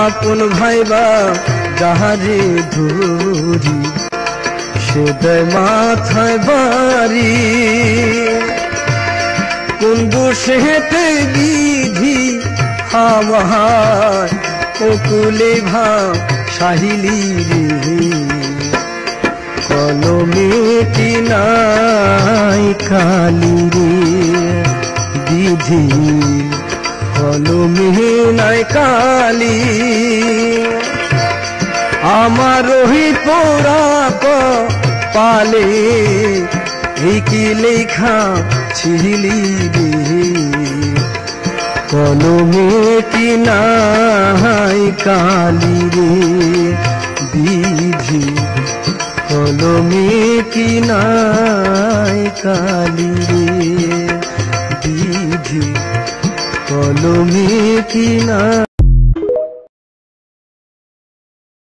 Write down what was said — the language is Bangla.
আপন ভাইবা যাহারে ধরি সে দেয় মাথায় বাড়ি। কোন দোষেতে বিধি আমার ওকুলে ভা সাহিলি রে, কলমে কি নাই কালি রে বিধি, কলমে নাই কালি। আমার ওই পোড়া পালে এই কি লেখা ছিলি রে, কলমে কি নাই কালি রে বিধি, কলমে কি নাই কালি রে বিধি, কলমে কি নাই।